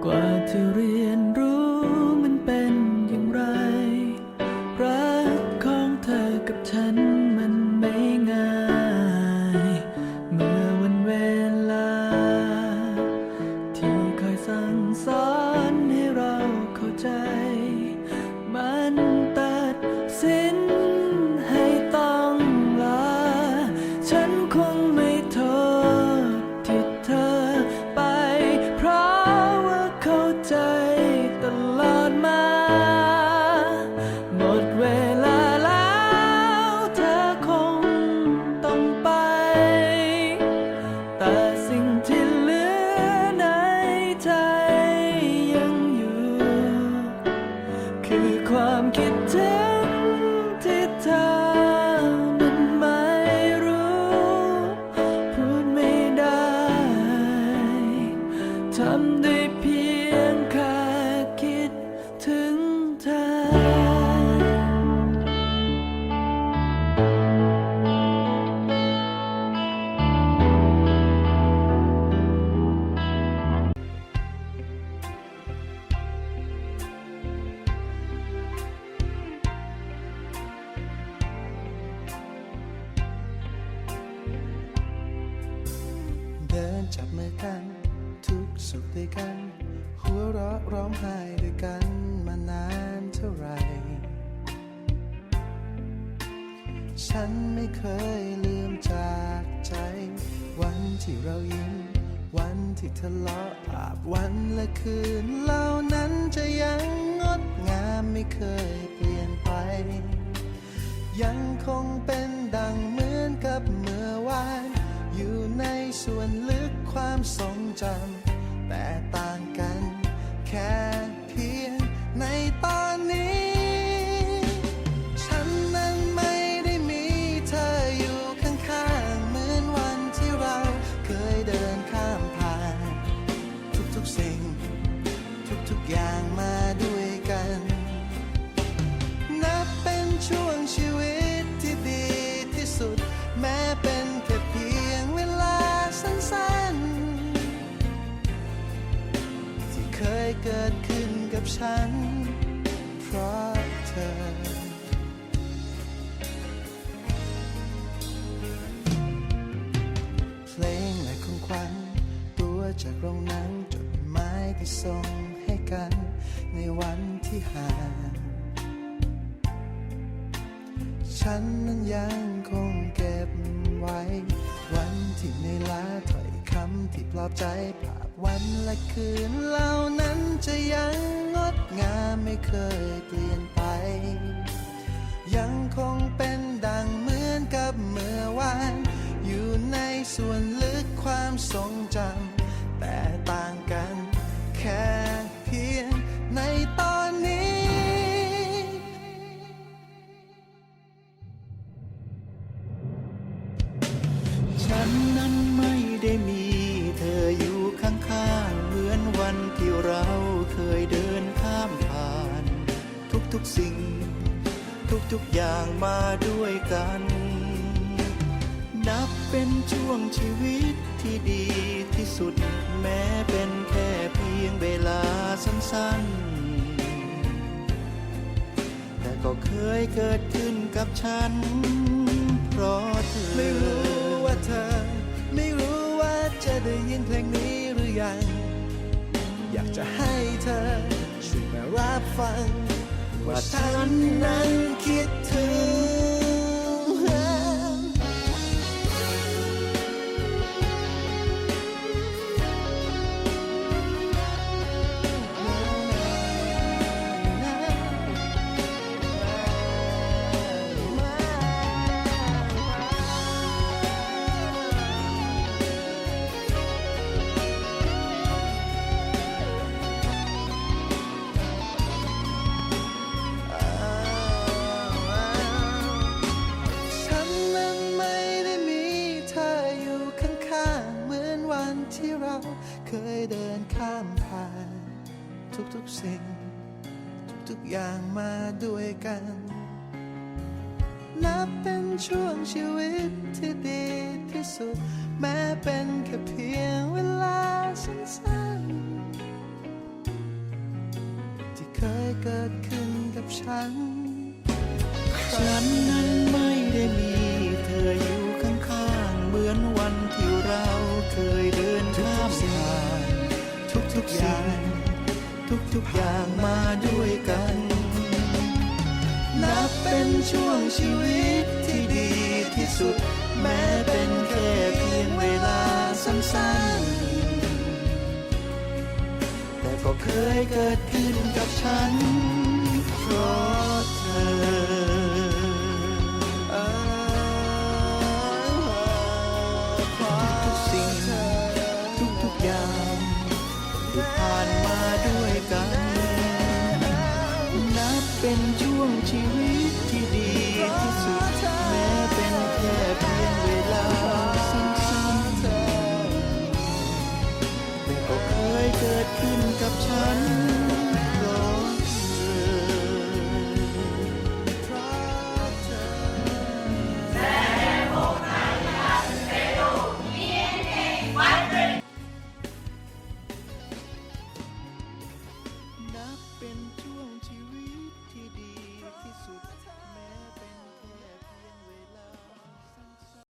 กว่าที่เรียนรู้มันเป็นอย่างไรรักของเธอกับฉันมันไม่ง่ายเมื่อวันเวลาที่คอยสั่งสอนให้เราเข้าใจมันตัดสินให้ต้องลาฉันคงไม่โทษที่เธอไปเพราะว่าเข้าใจตลอดมาหมดเวลาแล้วเธอคงต้องไปแต่สิ่งที่เหลือในใจยังอยู่คือความคิดถึงที่เธอนั้นไม่รู้พูดไม่ได้ทำได้เพียงแค่คิดถึงเธอเดินจับมือกันทุกสุขด้วยกันหัวเราะร้องไห้ด้วยกันมานานเท่าไหร่ฉันไม่เคยลืมจากใจวันที่เรายิ้มวันที่ทะเลาะอาบวันและคืนเหล่านั้นจะยังงดงามไม่เคยเปลี่ยนไปยังคงเป็นดังเหมือนกับเมื่อวานอยู่ในส่วนลึกความทรงจำแต่ต่างกันแค่เพียงในตอนนี้ฉันนั้นไม่ได้มีเธออยู่ข้างๆเหมือนวันที่เราเคยเดินข้ามผ่านทุกๆสิ่งทุกๆอย่างมาด้วยกันนับเป็นช่วงชีวิตที่ดีที่สุดแม้เป็นแค่เพียงเวลาสั้นๆที่เคยเกิดขึ้นกับฉันเพราะเธอเพลงและของขวัญตัวจากโรงหนังจดหมายที่ส่งให้กันในวันที่ห่างฉันนั้นยังคงเก็บไว้วันที่เหนื่อยล้าถ้อยคำที่ปลอบใจภาพวันและคืนเหล่านั้นจะยังงดงามไม่เคยเปลี่ยนไปยังคงเป็นดังเหมือนกับเมื่อวานอยู่ในส่วนลึกความทรงจำแต่ต่างกันแค่เพียงในตอนนี้ฉันนั้นไม่ได้มีเธออยู่ข้างๆเหมือนวันที่เราเคยเดินข้ามผ่านทุกๆสิ่งทุกๆอย่างมาด้วยกันนับเป็นช่วงชีวิตที่ดีที่สุดแม้เป็นแค่เพียงเวลาสั้นๆแต่ก็เคยเกิดขึ้นกับฉันเพราะเธอไม่รู้ว่าเธอไม่รู้ว่าจะได้ยินเพลงนี้หรือยังอยากจะให้เธอช่วยมารับฟังว่าฉันนั้นคิดถึงที่เราเคยเดินข้ามผ่านทุกๆสิ่งทุกๆอย่างมาด้วยกันนับเป็นช่วงชีวิตที่ดีที่สุดแม้เป็นแค่เพียงเวลาสั้น เกิดขึ้นกับฉัน ฉันนั้นไม่ได้มีเธออยู่ข้างๆเหมือนวันที่เราเคยเดินข้ามผ่านทุกๆอย่างทุกๆอย่างมาด้วยกัน นับเป็นช่วงชีวิตที่ดีที่สุด แม้เป็นแค่เพียงเวลาสั้นๆ แต่ก็เคยเกิดขึ้นกับฉันเพราะเธอ